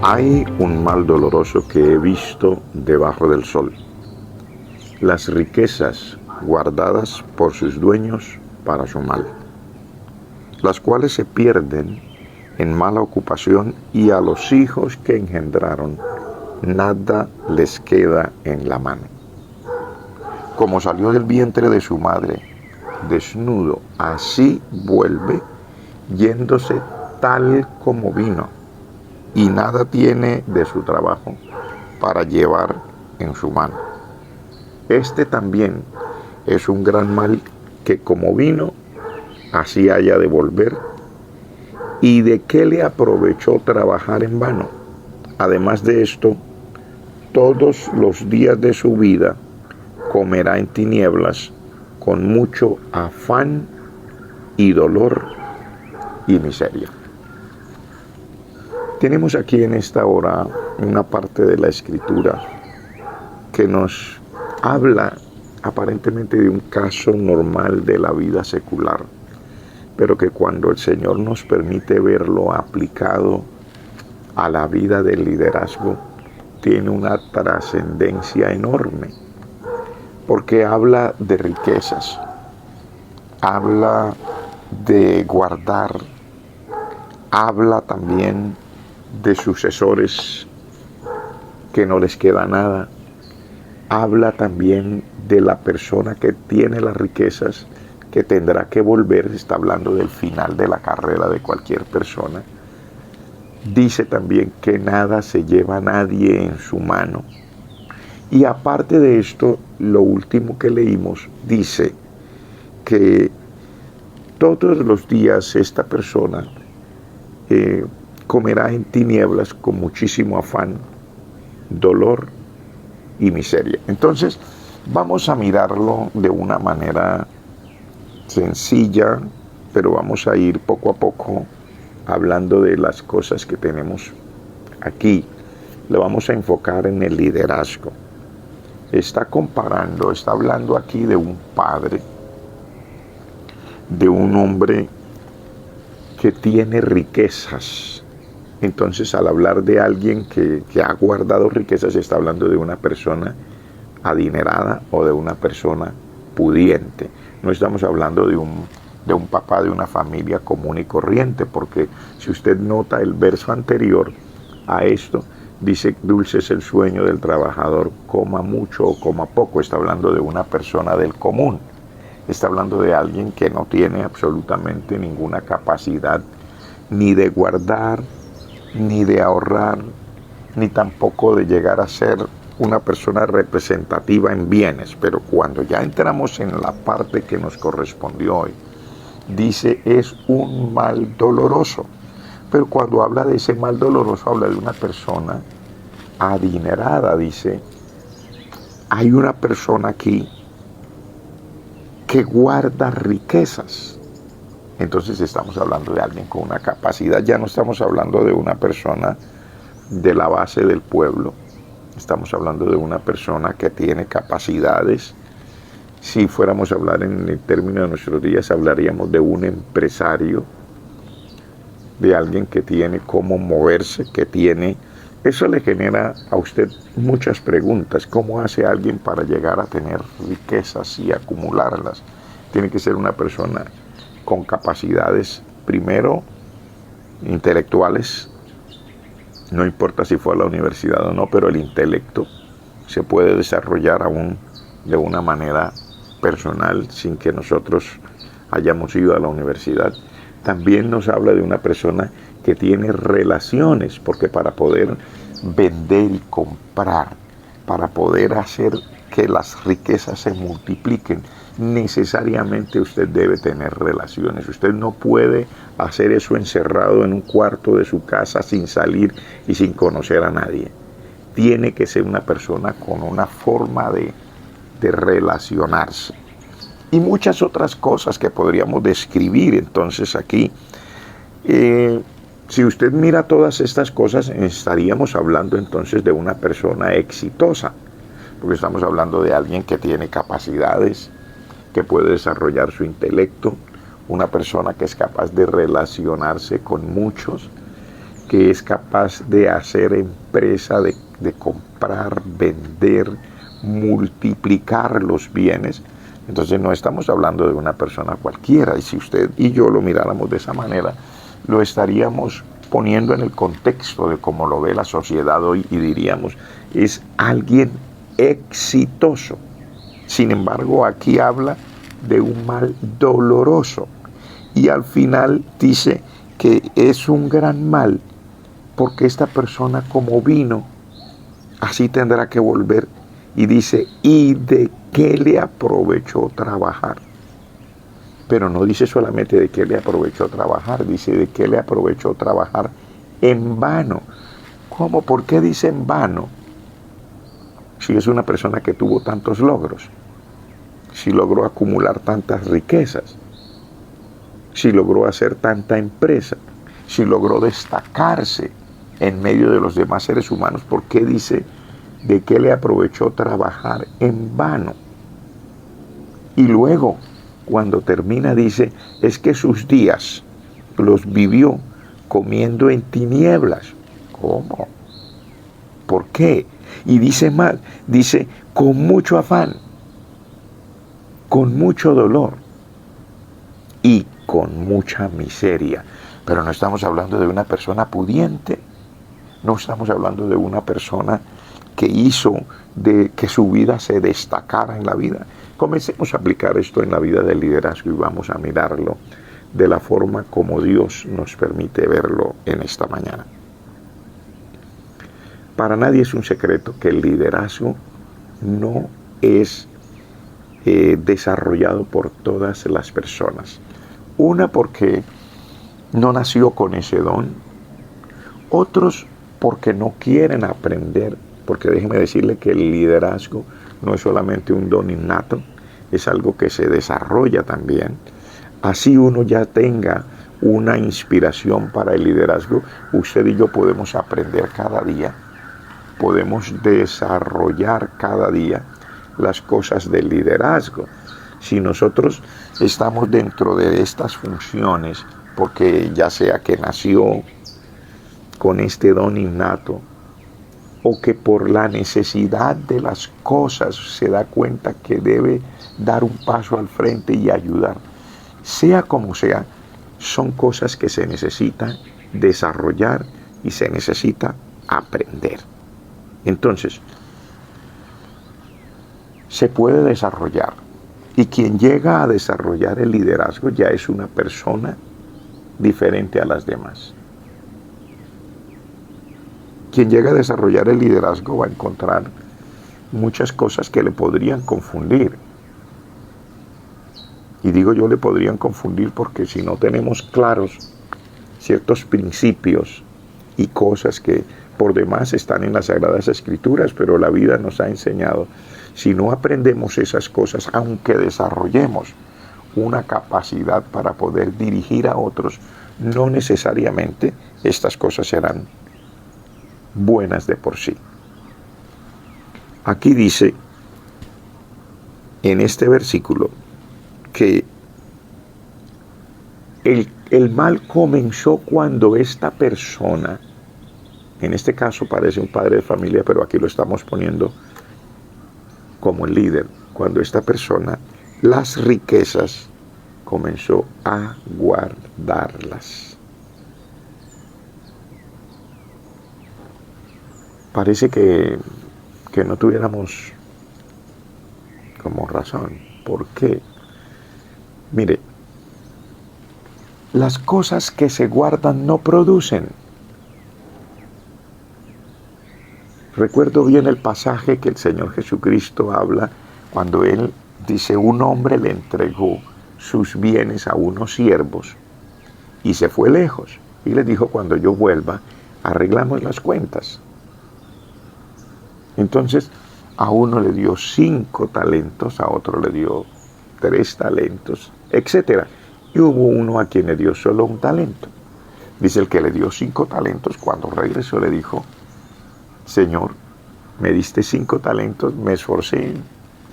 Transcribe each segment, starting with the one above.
Hay un mal doloroso que he visto debajo del sol: las riquezas guardadas por sus dueños para su mal, las cuales se pierden en mala ocupación, y a los hijos que engendraron nada les queda en la mano. Como salió del vientre de su madre desnudo, así vuelve, yéndose tal como vino, y nada tiene de su trabajo para llevar en su mano. Este también es un gran mal, que como vino, así haya de volver. ¿Y de qué le aprovechó trabajar en vano? Además de esto, todos los días de su vida comerá en tinieblas, con mucho afán y dolor y miseria. Tenemos aquí en esta hora una parte de la Escritura que nos habla aparentemente de un caso normal de la vida secular, pero que cuando el Señor nos permite verlo aplicado a la vida del liderazgo, tiene una trascendencia enorme, porque habla de riquezas, habla de guardar, habla también de sucesores que no les queda nada, habla también de la persona que tiene las riquezas, que tendrá que volver. Está hablando del final de la carrera de cualquier persona. Dice también que nada se lleva a nadie en su mano. Y aparte de esto, lo último que leímos dice que todos los días esta persona comerá en tinieblas con muchísimo afán, dolor y miseria. Entonces, vamos a mirarlo de una manera sencilla, pero vamos a ir poco a poco hablando de las cosas que tenemos aquí. Lo vamos a enfocar en el liderazgo. Está hablando aquí de un padre, de un hombre que tiene riquezas. Entonces, al hablar de alguien que ha guardado riquezas, está hablando de una persona adinerada o de una persona pudiente. No estamos hablando de un papá de una familia común y corriente, porque si usted nota el verso anterior a esto, dice: dulce es el sueño del trabajador, coma mucho o coma poco. Está hablando de una persona del común. Está hablando de alguien que no tiene absolutamente ninguna capacidad ni de guardar, ni de ahorrar, ni tampoco de llegar a ser una persona representativa en bienes. Pero cuando ya entramos en la parte que nos correspondió hoy, dice: es un mal doloroso. Pero cuando habla de ese mal doloroso, habla de una persona adinerada. Dice: hay una persona aquí que guarda riquezas. Entonces estamos hablando de alguien con una capacidad. Ya no estamos hablando de una persona de la base del pueblo. Estamos hablando de una persona que tiene capacidades. Si fuéramos a hablar en el término de nuestros días, hablaríamos de un empresario, de alguien que tiene cómo moverse, que tiene... Eso le genera a usted muchas preguntas. ¿Cómo hace alguien para llegar a tener riquezas y acumularlas? Tiene que ser una persona con capacidades, primero, intelectuales. No importa si fue a la universidad o no, pero el intelecto se puede desarrollar aún de una manera personal sin que nosotros hayamos ido a la universidad. También nos habla de una persona que tiene relaciones, porque para poder vender y comprar, para poder hacer que las riquezas se multipliquen, necesariamente usted debe tener relaciones. Usted no puede hacer eso encerrado en un cuarto de su casa sin salir y sin conocer a nadie. Tiene que ser una persona con una forma de relacionarse. Y muchas otras cosas que podríamos describir. Entonces aquí, si usted mira todas estas cosas, estaríamos hablando entonces de una persona exitosa, porque estamos hablando de alguien que tiene capacidades, que puede desarrollar su intelecto, una persona que es capaz de relacionarse con muchos, que es capaz de hacer empresa, de comprar, vender, multiplicar los bienes. Entonces no estamos hablando de una persona cualquiera, y si usted y yo lo miráramos de esa manera, lo estaríamos poniendo en el contexto de cómo lo ve la sociedad hoy y diríamos, es alguien exitoso. Sin embargo, aquí habla de un mal doloroso y al final dice que es un gran mal porque esta persona como vino, así tendrá que volver. Y dice, ¿y de qué le aprovechó trabajar? Pero no dice solamente de qué le aprovechó trabajar, dice de qué le aprovechó trabajar en vano. ¿Cómo? ¿Por qué dice en vano? Si es una persona que tuvo tantos logros, si logró acumular tantas riquezas, si logró hacer tanta empresa, si logró destacarse en medio de los demás seres humanos, ¿por qué dice de qué le aprovechó trabajar en vano? Y luego, cuando termina, dice, es que sus días los vivió comiendo en tinieblas. ¿Cómo? ¿Por qué? Y dice más, dice, con mucho afán, con mucho dolor y con mucha miseria. Pero no estamos hablando de una persona pudiente, no estamos hablando de una persona que hizo de que su vida se destacara en la vida. Comencemos a aplicar esto en la vida del liderazgo y vamos a mirarlo de la forma como Dios nos permite verlo en esta mañana. Para nadie es un secreto que el liderazgo no es desarrollado por todas las personas. Una porque no nació con ese don, otros porque no quieren aprender, porque déjeme decirle que el liderazgo no es solamente un don innato, es algo que se desarrolla también. Así uno ya tenga una inspiración para el liderazgo, usted y yo podemos aprender cada día, podemos desarrollar cada día las cosas del liderazgo. Si nosotros estamos dentro de estas funciones, porque ya sea que nació con este don innato, o que por la necesidad de las cosas se da cuenta que debe dar un paso al frente y ayudar. Sea como sea, son cosas que se necesitan desarrollar y se necesita aprender. Entonces, se puede desarrollar. Y quien llega a desarrollar el liderazgo ya es una persona diferente a las demás. Quien llega a desarrollar el liderazgo va a encontrar muchas cosas que le podrían confundir. Y digo yo le podrían confundir porque si no tenemos claros ciertos principios y cosas que por demás están en las Sagradas Escrituras, pero la vida nos ha enseñado, si no aprendemos esas cosas, aunque desarrollemos una capacidad para poder dirigir a otros, no necesariamente estas cosas serán buenas de por sí. Aquí dice, en este versículo, que el mal comenzó cuando esta persona, en este caso parece un padre de familia, pero aquí lo estamos poniendo como el líder, cuando esta persona, las riquezas, comenzó a guardarlas. Parece que no tuviéramos como razón. ¿Por qué? Mire, las cosas que se guardan no producen. Recuerdo bien el pasaje que el Señor Jesucristo habla cuando Él dice, un hombre le entregó sus bienes a unos siervos y se fue lejos. Y les dijo, cuando yo vuelva, arreglamos las cuentas. Entonces, a uno le dio 5 talentos, a otro le dio 3 talentos, etc. Y hubo uno a quien le dio solo 1 talento. Dice el que le dio 5 talentos, cuando regresó le dijo, Señor, me diste 5 talentos, me esforcé,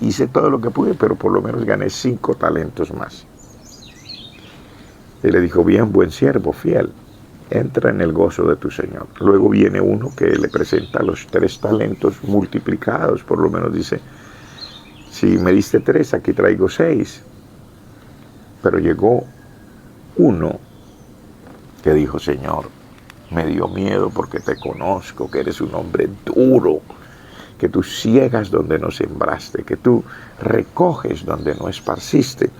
hice todo lo que pude, pero por lo menos gané 5 talentos más. Él le dijo, bien, buen siervo, fiel. entra en el gozo de tu Señor. Luego viene uno que le presenta los 3 talentos multiplicados, por lo menos dice, si me diste 3, aquí traigo 6. Pero llegó uno que dijo, Señor, me dio miedo porque te conozco, que eres un hombre duro, que tú ciegas donde no sembraste, que tú recoges donde no esparciste.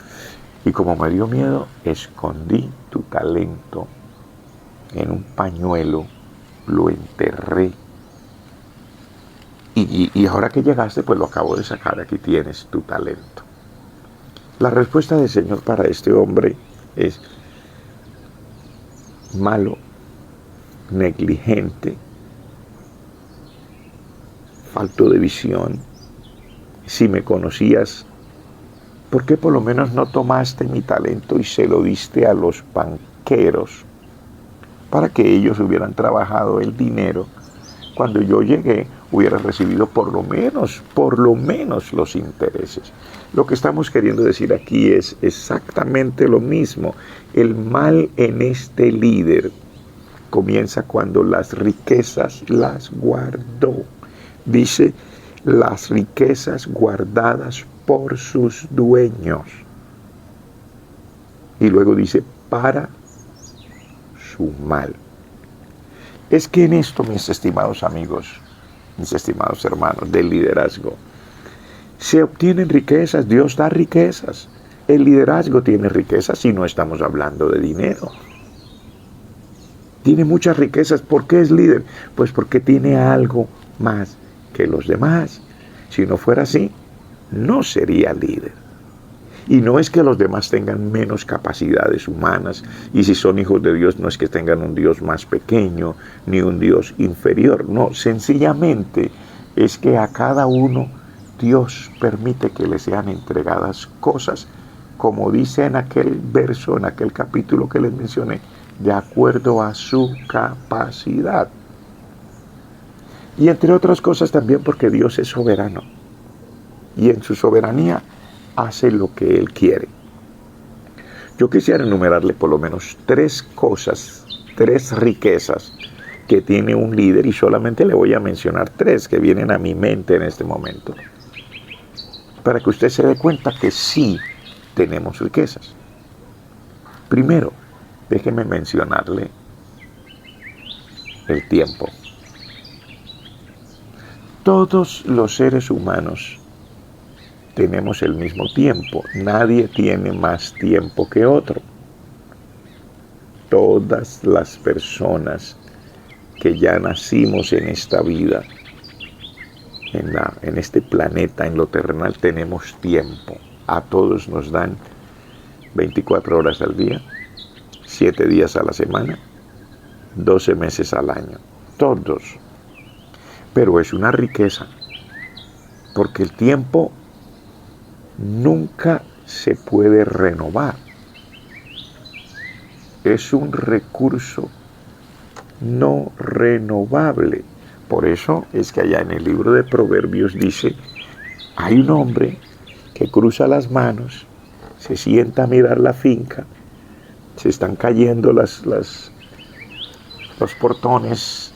Y como me dio miedo, escondí tu talento en un pañuelo, lo enterré. Y ahora que llegaste, pues lo acabo de sacar, aquí tienes tu talento. La respuesta del Señor para este hombre es malo, negligente, falto de visión. Si me conocías, ¿por qué por lo menos no tomaste mi talento y se lo diste a los banqueros para que ellos hubieran trabajado el dinero? Cuando yo llegué, hubiera recibido por lo menos los intereses. Lo que estamos queriendo decir aquí es exactamente lo mismo. El mal en este líder comienza cuando las riquezas las guardó. Dice, las riquezas guardadas por sus dueños. Y luego dice, para su mal. Es que en esto, mis estimados amigos, mis estimados hermanos del liderazgo, se obtienen riquezas, Dios da riquezas. El liderazgo tiene riquezas y no estamos hablando de dinero. Tiene muchas riquezas. ¿Por qué es líder? Pues porque tiene algo más que los demás. Si no fuera así, no sería líder. Y no es que los demás tengan menos capacidades humanas, y si son hijos de Dios no es que tengan un Dios más pequeño, ni un Dios inferior. No, sencillamente es que a cada uno Dios permite que le sean entregadas cosas, como dice en aquel verso, en aquel capítulo que les mencioné, de acuerdo a su capacidad. Y entre otras cosas también porque Dios es soberano. Y en su soberanía hace lo que Él quiere. Yo quisiera enumerarle por lo menos 3 cosas, 3 riquezas que tiene un líder, y solamente le voy a mencionar 3 que vienen a mi mente en este momento, para que usted se dé cuenta que sí tenemos riquezas. Primero, déjeme mencionarle el tiempo. Todos los seres humanos tenemos el mismo tiempo. Nadie tiene más tiempo que otro. Todas las personas que ya nacimos en esta vida, en este planeta, en lo terrenal, tenemos tiempo. A todos nos dan 24 horas al día, 7 días a la semana, 12 meses al año. Todos. Pero es una riqueza, porque el tiempo nunca se puede renovar. Es un recurso no renovable. Por eso es que allá en el libro de Proverbios dice, hay un hombre que cruza las manos, se sienta a mirar la finca, se están cayendo los portones,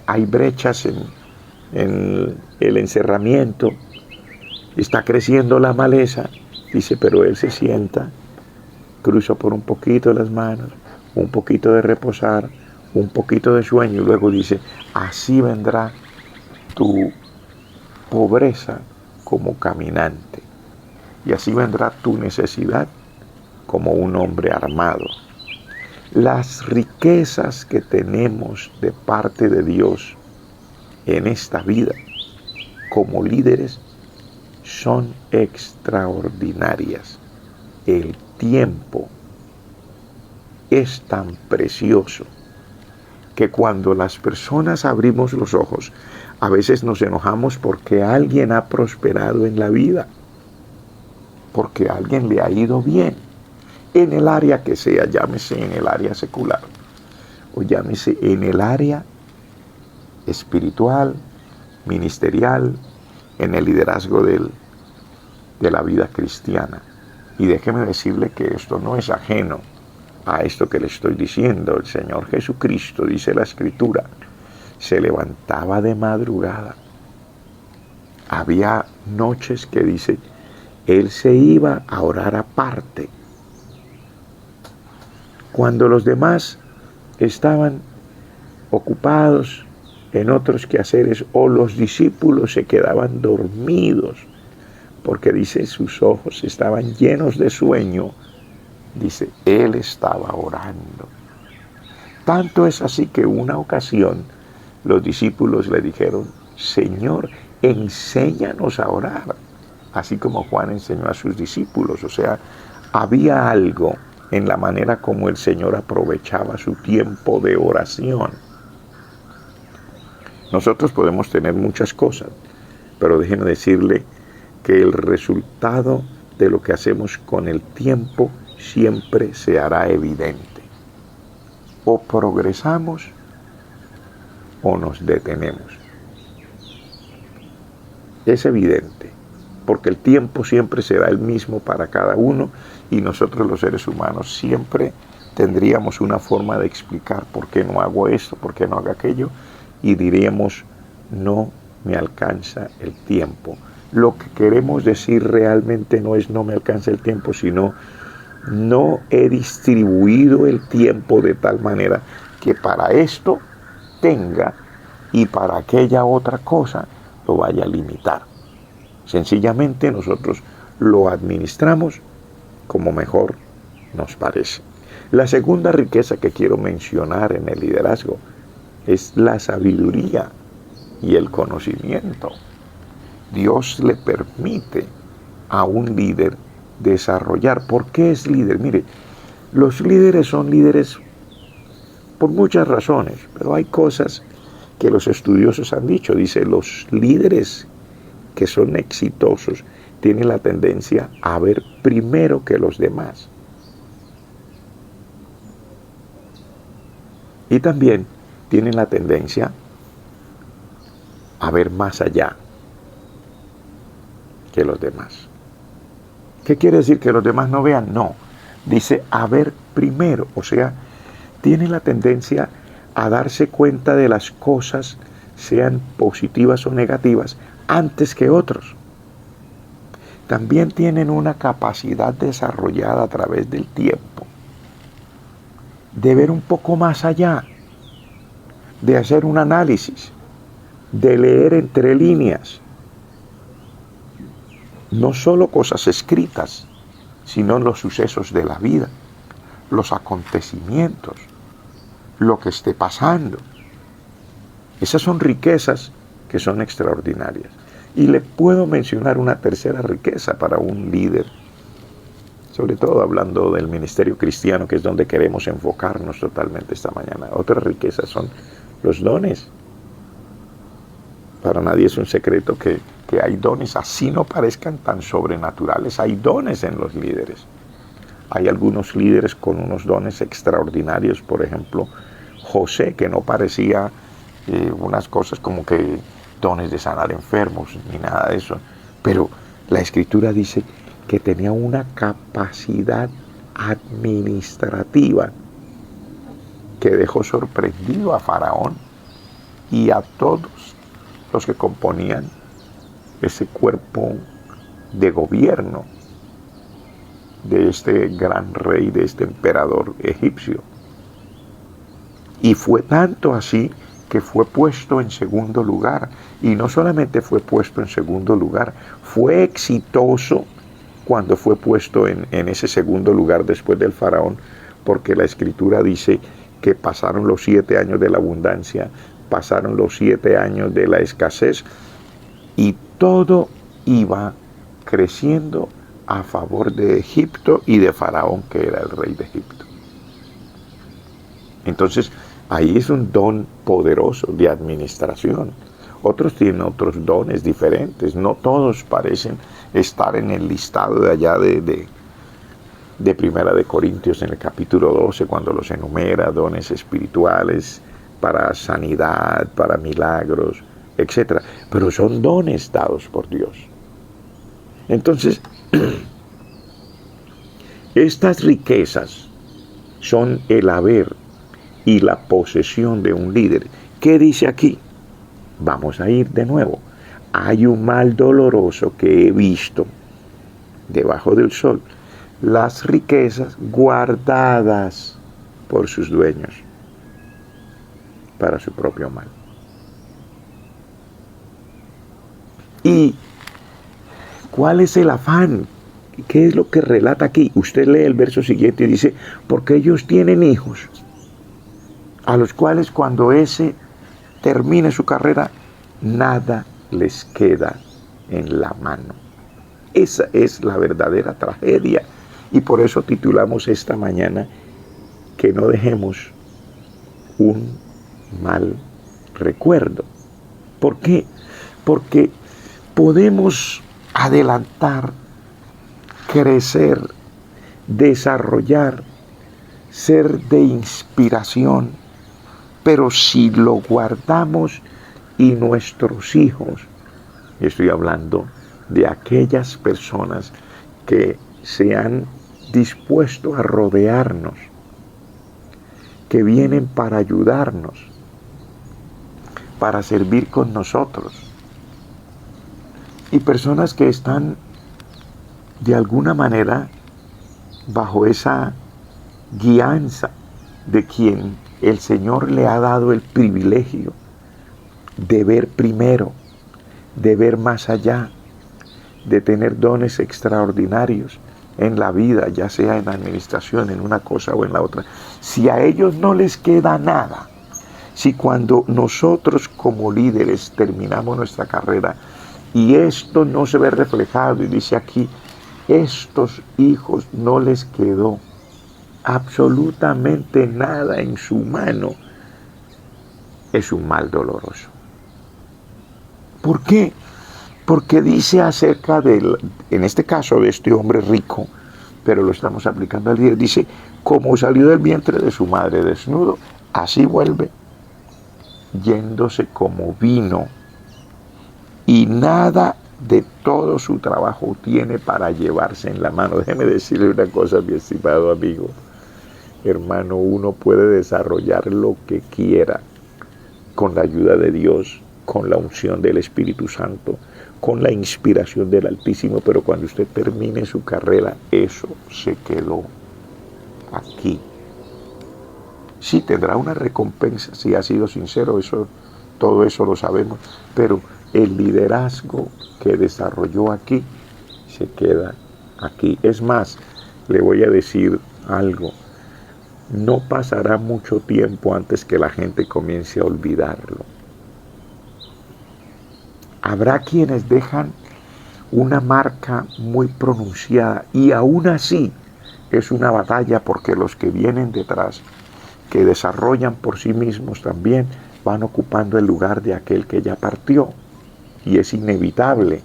hay brechas en el encerramiento, está creciendo la maleza, dice, pero él se sienta, cruza por un poquito las manos, un poquito de reposar, un poquito de sueño, y luego dice, así vendrá tu pobreza como caminante, y así vendrá tu necesidad como un hombre armado. Las riquezas que tenemos de parte de Dios en esta vida como líderes son extraordinarias. El tiempo es tan precioso que cuando las personas abrimos los ojos, a veces nos enojamos porque alguien ha prosperado en la vida, porque a alguien le ha ido bien, en el área que sea, llámese en el área secular, o llámese en el área espiritual, ministerial, en el liderazgo de la vida cristiana. Y déjeme decirle que esto no es ajeno a esto que le estoy diciendo. El Señor Jesucristo, dice la Escritura, se levantaba de madrugada. Había noches que dice, Él se iba a orar aparte. Cuando los demás estaban ocupados en otros quehaceres o los discípulos se quedaban dormidos, porque dice sus ojos estaban llenos de sueño, dice, Él estaba orando. Tanto es así que una ocasión los discípulos le dijeron, Señor, enséñanos a orar, así como Juan enseñó a sus discípulos. O sea, había algo en la manera como el Señor aprovechaba su tiempo de oración. Nosotros podemos tener muchas cosas, pero déjenme decirle que el resultado de lo que hacemos con el tiempo siempre se hará evidente. O progresamos o nos detenemos. Es evidente, porque el tiempo siempre será el mismo para cada uno y nosotros los seres humanos siempre tendríamos una forma de explicar por qué no hago esto, por qué no hago aquello, y diríamos, no me alcanza el tiempo. Lo que queremos decir realmente no es no me alcanza el tiempo, sino no he distribuido el tiempo de tal manera que para esto tenga y para aquella otra cosa lo vaya a limitar. Sencillamente nosotros lo administramos como mejor nos parece. La segunda riqueza que quiero mencionar en el liderazgo es la sabiduría y el conocimiento. Dios le permite a un líder desarrollar. ¿Por qué es líder? Mire, los líderes son líderes por muchas razones, pero hay cosas que los estudiosos han dicho. Dice, los líderes que son exitosos tienen la tendencia a ver primero que los demás. Y también tienen la tendencia a ver más allá que los demás. ¿Qué quiere decir? ¿Que los demás no vean? No. Dice a ver primero. O sea, tienen la tendencia a darse cuenta de las cosas, sean positivas o negativas, antes que otros. También tienen una capacidad desarrollada a través del tiempo de ver un poco más allá, de hacer un análisis, de leer entre líneas, no solo cosas escritas, sino los sucesos de la vida, los acontecimientos, lo que esté pasando. Esas son riquezas que son extraordinarias. Y le puedo mencionar una tercera riqueza para un líder, sobre todo hablando del ministerio cristiano, que es donde queremos enfocarnos totalmente esta mañana. Otra riqueza son los dones. Para nadie es un secreto que hay dones, así no parezcan tan sobrenaturales, hay dones en los líderes. Hay algunos líderes con unos dones extraordinarios, por ejemplo, José, que no parecía unas cosas como que dones de sanar enfermos, ni nada de eso, pero la Escritura dice que tenía una capacidad administrativa que dejó sorprendido a Faraón y a todos los que componían ese cuerpo de gobierno de este gran rey, de este emperador egipcio. Y fue tanto así que fue puesto en segundo lugar. Y no solamente fue puesto en segundo lugar, fue exitoso cuando fue puesto en ese segundo lugar después del faraón, porque la Escritura dice que pasaron los 7 años de la abundancia, pasaron los 7 años de la escasez, y todo iba creciendo a favor de Egipto y de Faraón, que era el rey de Egipto. Entonces, ahí es un don poderoso de administración. Otros tienen otros dones diferentes. No todos parecen estar en el listado de allá de Primera de Corintios en el capítulo 12, cuando los enumera, dones espirituales para sanidad, para milagros, etc. Pero son dones dados por Dios. Entonces, estas riquezas son el haber y la posesión de un líder. ¿Qué dice aquí? Vamos a ir de nuevo. Hay un mal doloroso que he visto debajo del sol. Las riquezas guardadas por sus dueños para su propio mal. ¿Y cuál es el afán? ¿Qué es lo que relata aquí? Usted lee el verso siguiente y dice, porque ellos tienen hijos, a los cuales cuando ese termine su carrera, nada les queda en la mano. Esa es la verdadera tragedia. Y por eso titulamos esta mañana que no dejemos un mal recuerdo. ¿Por qué? Porque podemos adelantar, crecer, desarrollar, ser de inspiración, pero si lo guardamos y nuestros hijos, estoy hablando de aquellas personas que se han dispuesto a rodearnos, que vienen para ayudarnos, para servir con nosotros, y personas que están de alguna manera bajo esa guianza de quien el Señor le ha dado el privilegio de ver primero, de ver más allá, de tener dones extraordinarios en la vida, ya sea en la administración, en una cosa o en la otra. Si a ellos no les queda nada, si cuando nosotros como líderes terminamos nuestra carrera y esto no se ve reflejado, y dice aquí, estos hijos no les quedó absolutamente nada en su mano, es un mal doloroso. ¿Por qué? Porque dice acerca en este caso de este hombre rico, pero lo estamos aplicando al líder, dice, como salió del vientre de su madre desnudo, así vuelve, yéndose como vino, y nada de todo su trabajo tiene para llevarse en la mano. Déjeme decirle una cosa, mi estimado amigo, hermano, uno puede desarrollar lo que quiera con la ayuda de Dios, con la unción del Espíritu Santo, con la inspiración del Altísimo, pero cuando usted termine su carrera, eso se quedó aquí. Sí, tendrá una recompensa si ha sido sincero, todo eso lo sabemos, pero el liderazgo que desarrolló aquí se queda aquí. Es más, le voy a decir algo, no pasará mucho tiempo antes que la gente comience a olvidarlo. Habrá quienes dejan una marca muy pronunciada y aún así es una batalla porque los que vienen detrás, que desarrollan por sí mismos también, van ocupando el lugar de aquel que ya partió y es inevitable.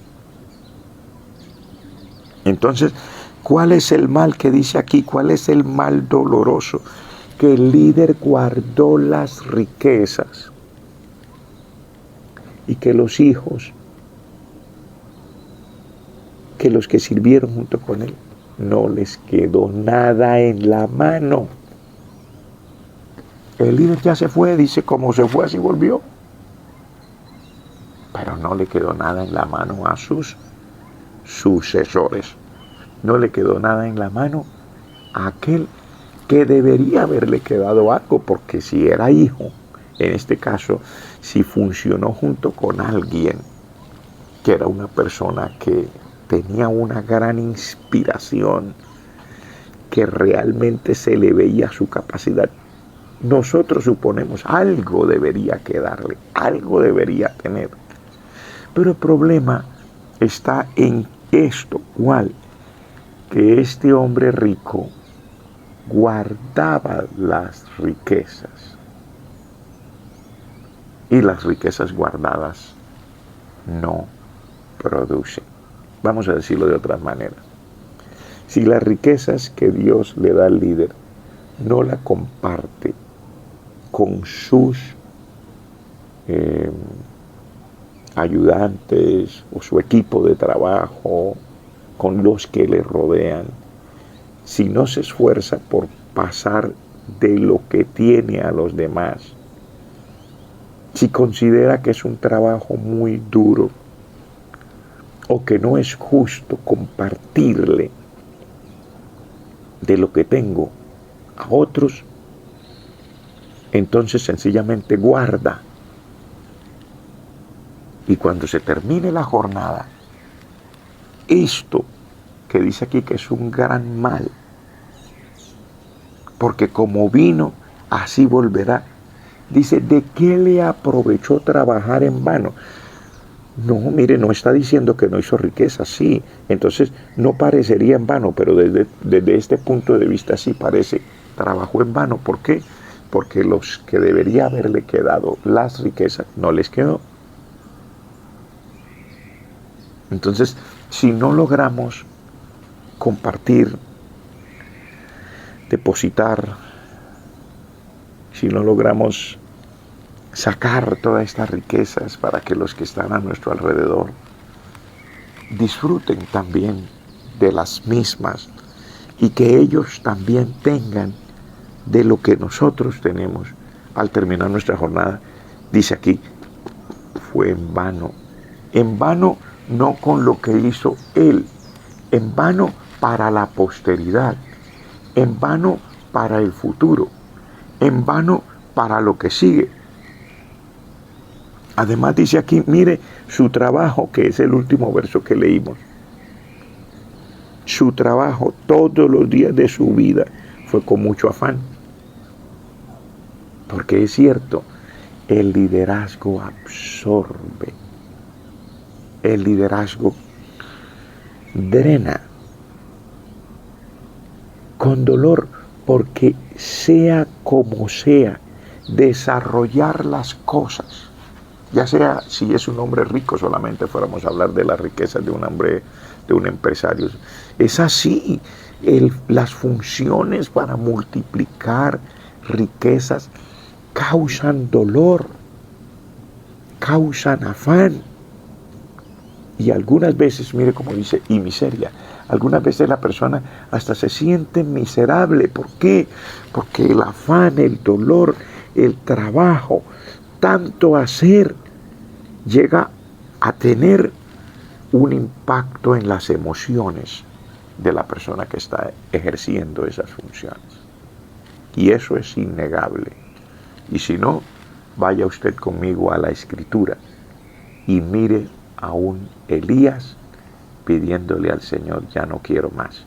Entonces, ¿cuál es el mal que dice aquí? ¿Cuál es el mal doloroso? Que el líder guardó las riquezas y que los hijos, que los que sirvieron junto con él, no les quedó nada en la mano. El líder ya se fue, dice, como se fue así volvió. Pero no le quedó nada en la mano a sus sucesores. No le quedó nada en la mano a aquel que debería haberle quedado algo, porque si era hijo, en este caso, si funcionó junto con alguien que era una persona que tenía una gran inspiración, que realmente se le veía su capacidad, nosotros suponemos algo debería quedarle, algo debería tener. Pero el problema está en esto, ¿cuál? Que este hombre rico guardaba las riquezas. Y las riquezas guardadas no producen. Vamos a decirlo de otra manera. Si las riquezas que Dios le da al líder no la comparte con sus ayudantes o su equipo de trabajo, con los que le rodean, si no se esfuerza por pasar de lo que tiene a los demás, si considera que es un trabajo muy duro o que no es justo compartirle de lo que tengo a otros, entonces sencillamente guarda. Y cuando se termine la jornada, esto que dice aquí que es un gran mal, porque como vino, así volverá. Dice, ¿de qué le aprovechó trabajar en vano? No, mire, no está diciendo que no hizo riqueza, sí. Entonces no parecería en vano, pero desde este punto de vista sí parece, trabajó en vano. ¿Por qué? Porque los que debería haberle quedado las riquezas no les quedó. Entonces, si no logramos compartir, depositar, si no logramos sacar todas estas riquezas para que los que están a nuestro alrededor disfruten también de las mismas y que ellos también tengan de lo que nosotros tenemos al terminar nuestra jornada, dice aquí, fue en vano. En vano no con lo que hizo él, en vano para la posteridad, en vano para el futuro, en vano para lo que sigue. Además dice aquí, mire, su trabajo, que es el último verso que leímos, su trabajo todos los días de su vida fue con mucho afán. Porque es cierto, el liderazgo absorbe, el liderazgo drena con dolor, porque sea como sea, desarrollar las cosas, ya sea si es un hombre rico, solamente fuéramos a hablar de las riquezas de un hombre, de un empresario, es así, las funciones para multiplicar riquezas causan dolor, causan afán, y algunas veces, mire como dice, y miseria. Algunas veces la persona hasta se siente miserable. ¿Por qué? Porque el afán, el dolor, el trabajo, tanto hacer, llega a tener un impacto en las emociones de la persona que está ejerciendo esas funciones. Y eso es innegable. Y si no, vaya usted conmigo a la Escritura y mire a un Elías pidiéndole al Señor, ya no quiero más.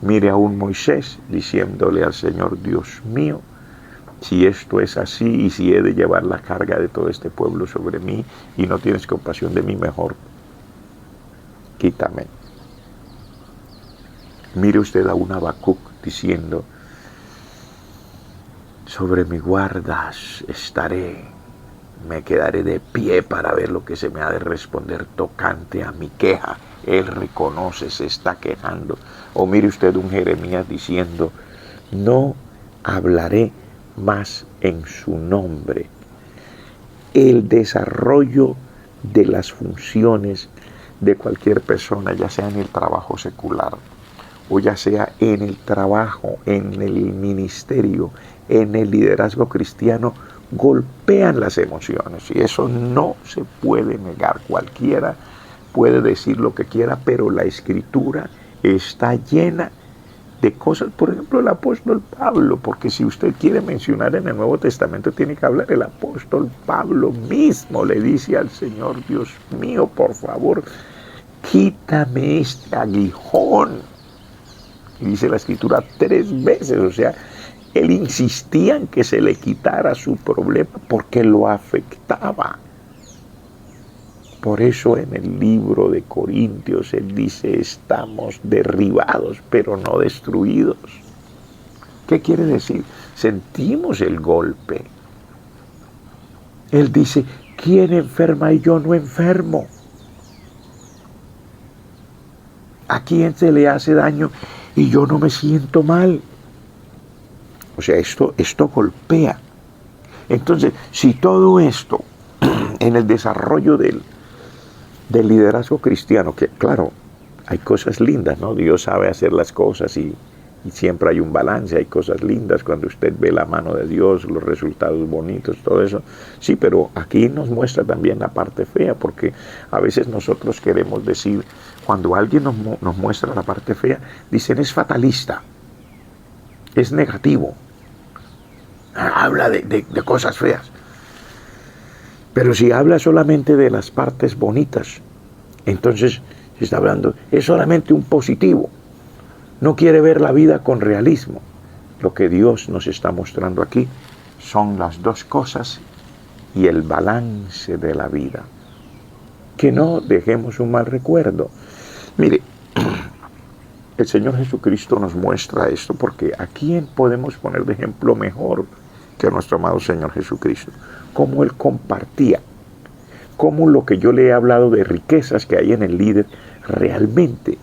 Mire a un Moisés diciéndole al Señor, Dios mío, si esto es así y si he de llevar la carga de todo este pueblo sobre mí y no tienes compasión de mí, mejor quítame. Mire usted a un Habacuc diciendo, sobre mi guardas estaré, me quedaré de pie para ver lo que se me ha de responder tocante a mi queja. Él reconoce, se está quejando. O mire usted un Jeremías diciendo, no hablaré más en su nombre. El desarrollo de las funciones de cualquier persona, ya sea en el trabajo secular, o ya sea en el trabajo, en el ministerio, en el liderazgo cristiano, golpean las emociones, y eso no se puede negar. Cualquiera puede decir lo que quiera, pero la Escritura está llena de cosas. Por ejemplo, el apóstol Pablo, porque si usted quiere mencionar en el Nuevo Testamento, tiene que hablar. El apóstol Pablo mismo le dice al Señor, Dios mío, por favor, quítame este aguijón. Y dice la Escritura 3 veces, o sea, él insistía en que se le quitara su problema porque lo afectaba. Por eso en el libro de Corintios él dice, estamos derribados pero no destruidos. ¿Qué quiere decir? Sentimos el golpe. Él dice, ¿quién enferma y yo no enfermo? ¿A quién se le hace daño y yo no me siento mal? O sea, esto golpea. Entonces, si todo esto en el desarrollo del liderazgo cristiano, que claro, hay cosas lindas, ¿no? Dios sabe hacer las cosas y y siempre hay un balance, hay cosas lindas cuando usted ve la mano de Dios, los resultados bonitos, todo eso. Sí, pero aquí nos muestra también la parte fea, porque a veces nosotros queremos decir, cuando alguien nos muestra la parte fea, dicen es fatalista, es negativo, habla de cosas feas. Pero si habla solamente de las partes bonitas, entonces se está hablando, es solamente un positivo. No quiere ver la vida con realismo. Lo que Dios nos está mostrando aquí son las dos cosas y el balance de la vida. Que no dejemos un mal recuerdo. Mire, el Señor Jesucristo nos muestra esto porque ¿a quién podemos poner de ejemplo mejor que a nuestro amado Señor Jesucristo? Cómo Él compartía, cómo lo que yo le he hablado de riquezas que hay en el líder, realmente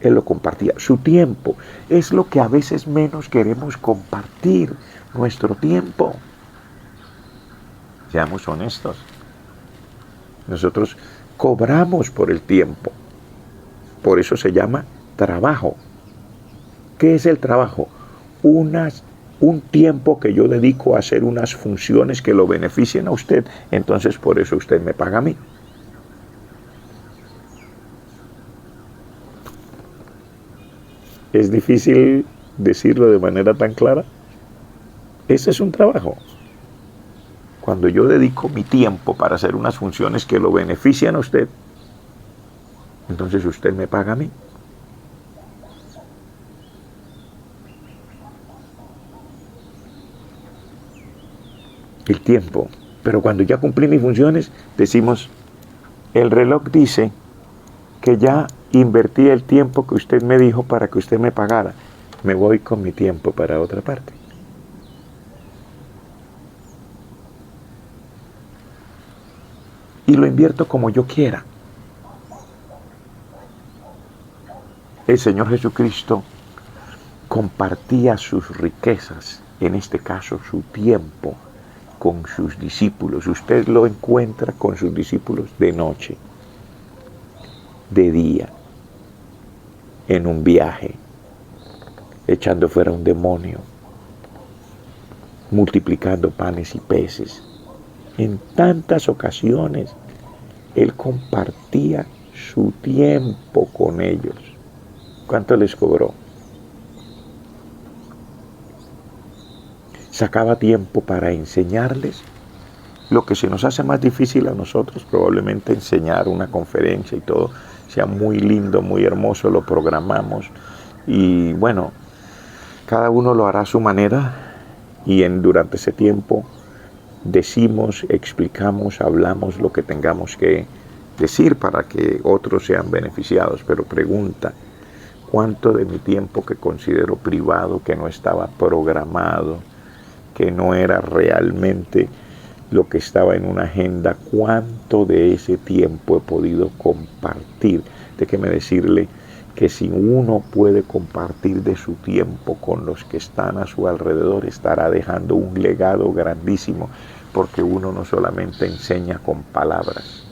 Él lo compartía. Su tiempo es lo que a veces menos queremos compartir, nuestro tiempo. Seamos honestos. Nosotros cobramos por el tiempo. Por eso se llama trabajo. ¿Qué es el trabajo? Un tiempo que yo dedico a hacer unas funciones que lo beneficien a usted, entonces por eso usted me paga a mí. ¿Es difícil decirlo de manera tan clara? Ese es un trabajo. Cuando yo dedico mi tiempo para hacer unas funciones que lo benefician a usted, entonces usted me paga a mí. El tiempo. Pero cuando ya cumplí mis funciones, decimos, el reloj dice que ya invertí el tiempo que usted me dijo para que usted me pagara. Me voy con mi tiempo para otra parte. Y lo invierto como yo quiera. El Señor Jesucristo compartía sus riquezas, en este caso su tiempo, con sus discípulos. Usted lo encuentra con sus discípulos de noche, de día, en un viaje, echando fuera un demonio, multiplicando panes y peces. En tantas ocasiones, Él compartía su tiempo con ellos. ¿Cuánto les cobró? Sacaba tiempo para enseñarles lo que se nos hace más difícil a nosotros, probablemente enseñar una conferencia y todo, sea muy lindo, muy hermoso, lo programamos y bueno, cada uno lo hará a su manera y durante ese tiempo decimos, explicamos, hablamos lo que tengamos que decir para que otros sean beneficiados, pero pregunta, ¿cuánto de mi tiempo que considero privado, que no estaba programado, que no era realmente lo que estaba en una agenda, cuánto de ese tiempo he podido compartir? Déjeme decirle que si uno puede compartir de su tiempo con los que están a su alrededor, estará dejando un legado grandísimo, porque uno no solamente enseña con palabras.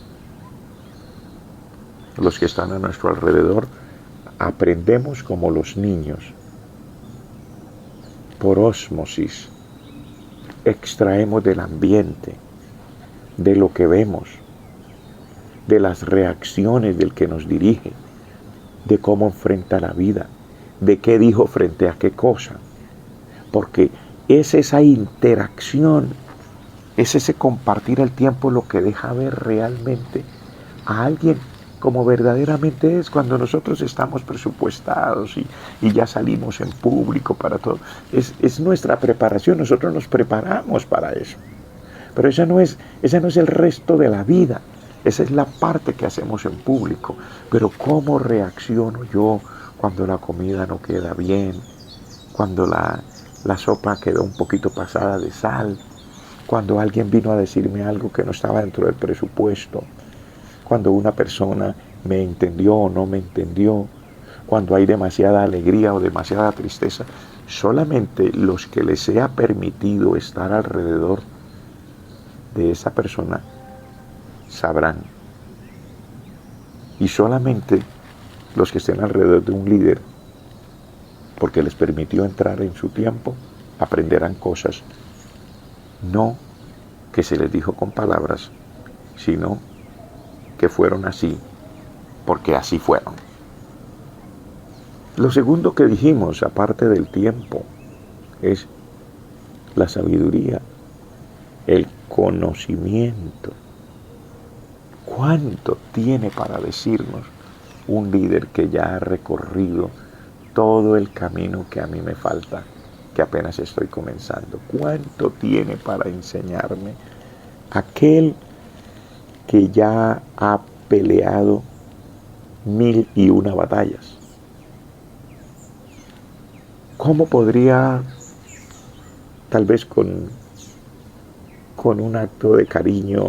Los que están a nuestro alrededor aprendemos como los niños, por ósmosis. Extraemos del ambiente, de lo que vemos, de las reacciones del que nos dirige, de cómo enfrenta la vida, de qué dijo frente a qué cosa. Porque es esa interacción, es ese compartir el tiempo lo que deja ver realmente a alguien como verdaderamente es cuando nosotros estamos presupuestados y ya salimos en público para todo. Es nuestra preparación, nosotros nos preparamos para eso. Pero esa no es el resto de la vida, esa es la parte que hacemos en público. Pero ¿cómo reacciono yo cuando la comida no queda bien? Cuando la sopa quedó un poquito pasada de sal, cuando alguien vino a decirme algo que no estaba dentro del presupuesto, cuando una persona me entendió o no me entendió, cuando hay demasiada alegría o demasiada tristeza. Solamente los que les sea permitido estar alrededor de esa persona sabrán. Y solamente los que estén alrededor de un líder porque les permitió entrar en su tiempo, aprenderán cosas, no que se les dijo con palabras, sino que fueron así, porque así fueron. Lo segundo que dijimos, aparte del tiempo, es la sabiduría, el conocimiento. ¿Cuánto tiene para decirnos un líder que ya ha recorrido todo el camino que a mí me falta, que apenas estoy comenzando? ¿Cuánto tiene para enseñarme aquel que ya ha peleado 1001 batallas? ¿Cómo podría, tal vez con un acto de cariño,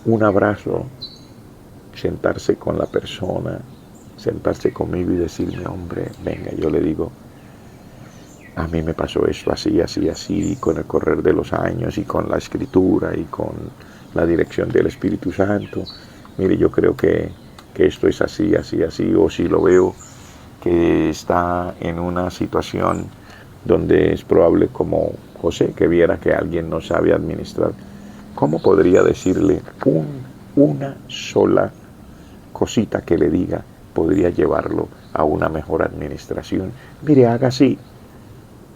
un abrazo, sentarse con la persona, sentarse conmigo y decirme, hombre, venga, yo le digo, a mí me pasó esto así, así, así, y con el correr de los años y con la escritura y con la dirección del Espíritu Santo, mire, yo creo que esto es así, así, así, o si lo veo que está en una situación donde es probable, como José, que viera que alguien no sabe administrar, ¿cómo podría decirle una sola cosita que le diga podría llevarlo a una mejor administración? Mire, haga así.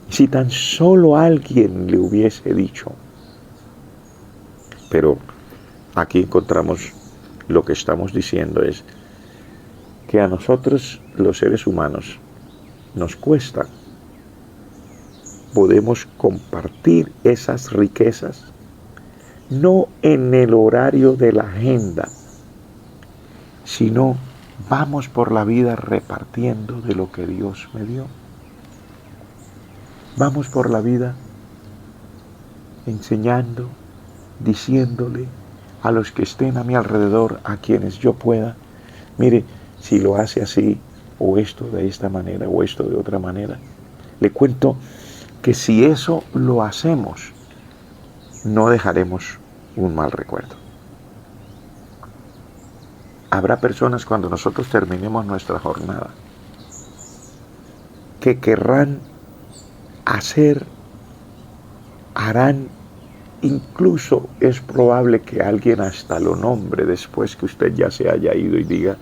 Si tan solo alguien le hubiese dicho. Pero aquí encontramos lo que estamos diciendo es que a nosotros los seres humanos nos cuesta. Podemos compartir esas riquezas no en el horario de la agenda, sino vamos por la vida repartiendo de lo que Dios me dio. Vamos por la vida enseñando, diciéndole a los que estén a mi alrededor, a quienes yo pueda, mire, si lo hace así, o esto de esta manera, o esto de otra manera. Le cuento que si eso lo hacemos, no dejaremos un mal recuerdo. Habrá personas cuando nosotros terminemos nuestra jornada que querrán harán, incluso es probable que alguien hasta lo nombre después que usted ya se haya ido y diga,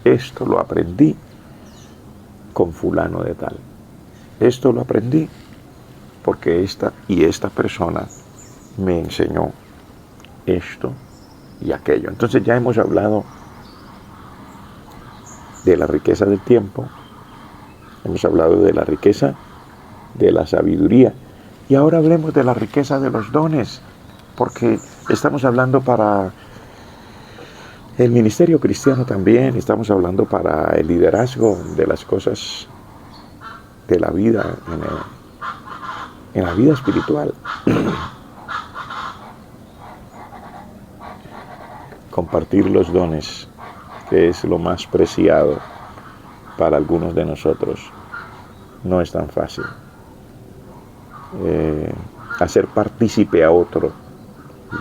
esto lo aprendí con fulano de tal. Esto lo aprendí porque esta persona me enseñó esto y aquello. Entonces ya hemos hablado de la riqueza del tiempo, hemos hablado de la riqueza de la sabiduría, y ahora hablemos de la riqueza de los dones, porque estamos hablando para el ministerio cristiano también, estamos hablando para el liderazgo de las cosas de la vida, en la vida espiritual. Compartir los dones, que es lo más preciado para algunos de nosotros, no es tan fácil. Hacer partícipe a otro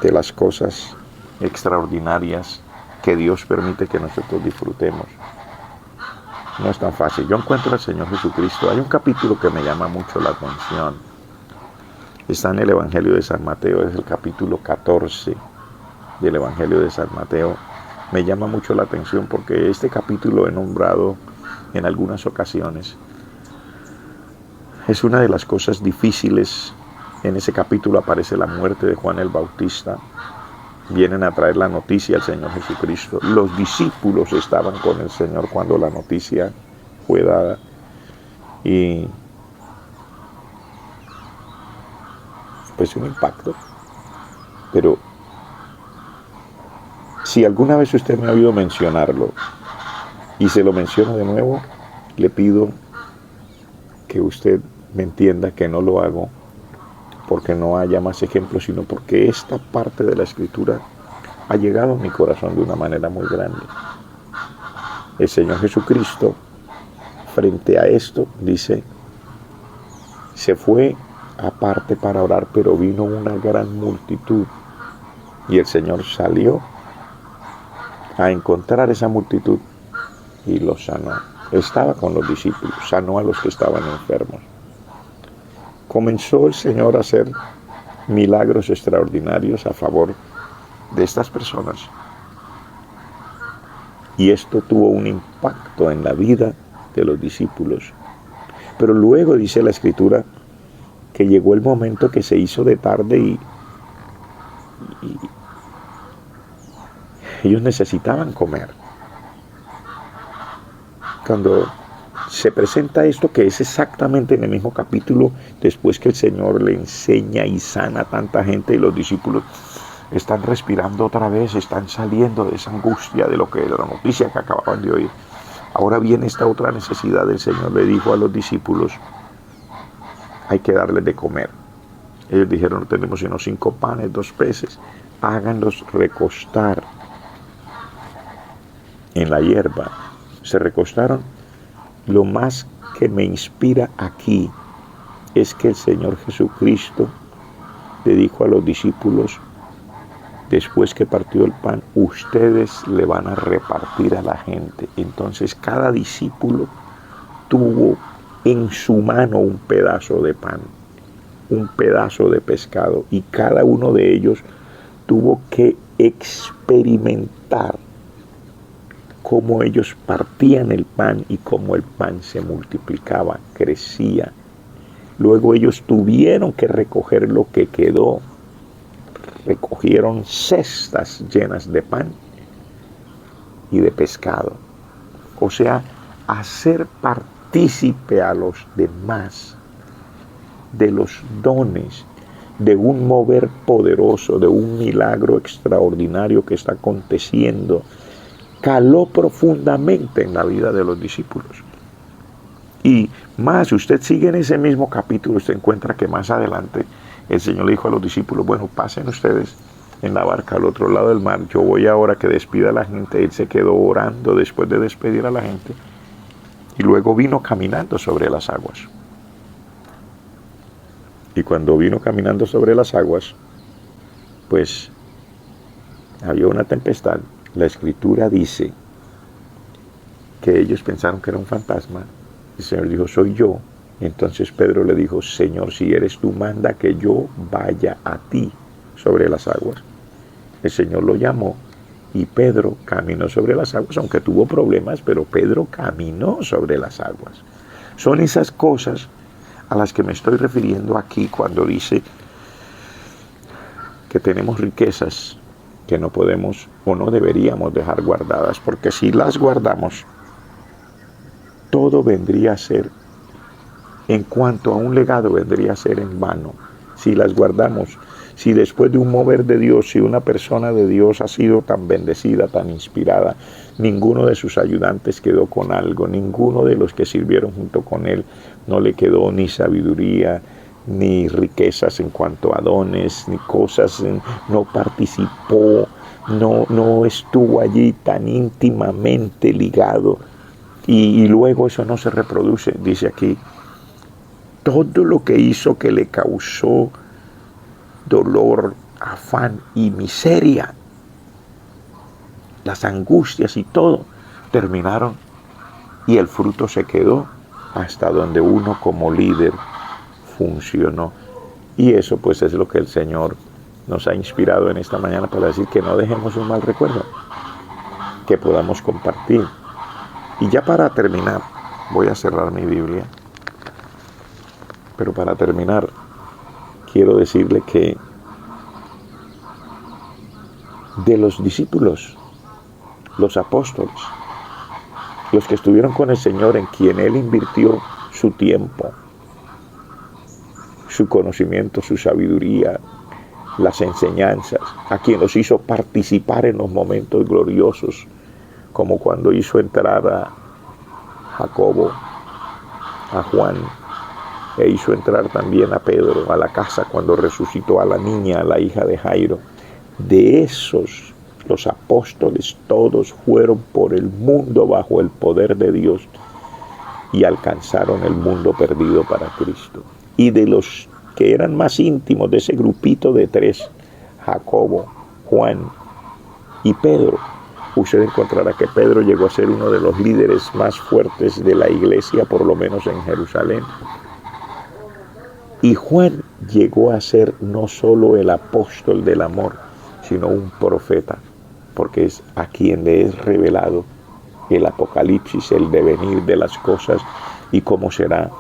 de las cosas extraordinarias que Dios permite que nosotros disfrutemos, no es tan fácil. Yo encuentro al Señor Jesucristo. Hay un capítulo que me llama mucho la atención. Está en el Evangelio de San Mateo, es el capítulo 14 del Evangelio de San Mateo. Me llama mucho la atención porque este capítulo he nombrado en algunas ocasiones. Es una de las cosas difíciles. En ese capítulo aparece la muerte de Juan el Bautista. Vienen a traer la noticia al Señor Jesucristo. Los discípulos estaban con el Señor cuando la noticia fue dada. Y pues un impacto. Pero si alguna vez usted me ha oído mencionarlo y se lo menciono de nuevo, le pido que usted me entienda que no lo hago porque no haya más ejemplos, sino porque esta parte de la Escritura ha llegado a mi corazón de una manera muy grande. El Señor Jesucristo, frente a esto, dice, se fue aparte para orar, pero vino una gran multitud, y el Señor salió a encontrar esa multitud y los sanó. estaba con los discípulos, sanó a los que estaban enfermos. Comenzó el Señor a hacer milagros extraordinarios a favor de estas personas. Y esto tuvo un impacto en la vida de los discípulos. Pero luego dice la Escritura que llegó el momento que se hizo de tarde y ellos necesitaban comer. Cuando se presenta esto, que es exactamente en el mismo capítulo, después que el Señor le enseña y sana a tanta gente y los discípulos están respirando otra vez, están saliendo de esa angustia de la noticia que acababan de oír. Ahora viene esta otra necesidad. El Señor le dijo a los discípulos, hay que darles de comer. Ellos dijeron, no tenemos sino 5 panes, 2 peces, háganlos recostar en la hierba. Se recostaron. Lo más que me inspira aquí es que el Señor Jesucristo le dijo a los discípulos, después que partió el pan, ustedes le van a repartir a la gente. Entonces cada discípulo tuvo en su mano un pedazo de pan, un pedazo de pescado, y cada uno de ellos tuvo que experimentar cómo ellos partían el pan y cómo el pan se multiplicaba, crecía. Luego ellos tuvieron que recoger lo que quedó. Recogieron cestas llenas de pan y de pescado. O sea, hacer partícipe a los demás de los dones, de un mover poderoso, de un milagro extraordinario que está aconteciendo, caló profundamente en la vida de los discípulos. Y más, si usted sigue en ese mismo capítulo, usted encuentra que más adelante el Señor le dijo a los discípulos, bueno, pasen ustedes en la barca al otro lado del mar, yo voy ahora que despida a la gente. Él se quedó orando después de despedir a la gente y luego vino caminando sobre las aguas. Y cuando vino caminando sobre las aguas, pues había una tempestad. La Escritura dice que ellos pensaron que era un fantasma. El Señor dijo, soy yo. Entonces Pedro le dijo, Señor, si eres tú, manda que yo vaya a ti sobre las aguas. El Señor lo llamó y Pedro caminó sobre las aguas, aunque tuvo problemas, pero Pedro caminó sobre las aguas. Son esas cosas a las que me estoy refiriendo aquí cuando dice que tenemos riquezas que no podemos o no deberíamos dejar guardadas, porque si las guardamos, todo vendría a ser, en cuanto a un legado, vendría a ser en vano. Si las guardamos, si después de un mover de Dios, si una persona de Dios ha sido tan bendecida, tan inspirada, ninguno de sus ayudantes quedó con algo, ninguno de los que sirvieron junto con él no le quedó ni sabiduría, ni riquezas en cuanto a dones, ni cosas, no participó, no estuvo allí tan íntimamente ligado, y luego eso no se reproduce. Dice aquí, todo lo que hizo que le causó dolor, afán y miseria, las angustias y todo, terminaron y el fruto se quedó hasta donde uno como líder funcionó. Y eso pues es lo que el Señor nos ha inspirado en esta mañana para decir que no dejemos un mal recuerdo, que podamos compartir. Y ya para terminar, voy a cerrar mi Biblia, pero para terminar quiero decirle que de los discípulos, los apóstoles, los que estuvieron con el Señor, en quien Él invirtió su tiempo, su conocimiento, su sabiduría, las enseñanzas, a quien los hizo participar en los momentos gloriosos, como cuando hizo entrar a Jacobo, a Juan, e hizo entrar también a Pedro a la casa cuando resucitó a la niña, a la hija de Jairo. De esos, los apóstoles todos fueron por el mundo bajo el poder de Dios y alcanzaron el mundo perdido para Cristo. Y de los que eran más íntimos, de ese grupito de 3, Jacobo, Juan y Pedro, usted encontrará que Pedro llegó a ser uno de los líderes más fuertes de la iglesia, por lo menos en Jerusalén. Y Juan llegó a ser no solo el apóstol del amor, sino un profeta, porque es a quien le es revelado el Apocalipsis, el devenir de las cosas y cómo será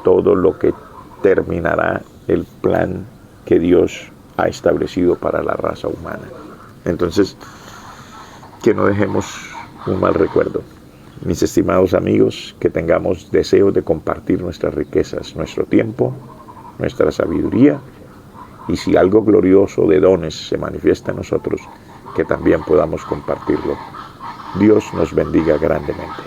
todo lo que terminará el plan que Dios ha establecido para la raza humana. Entonces, que no dejemos un mal recuerdo. Mis estimados amigos, que tengamos deseo de compartir nuestras riquezas, nuestro tiempo, nuestra sabiduría, y si algo glorioso de dones se manifiesta en nosotros, que también podamos compartirlo. Dios nos bendiga grandemente.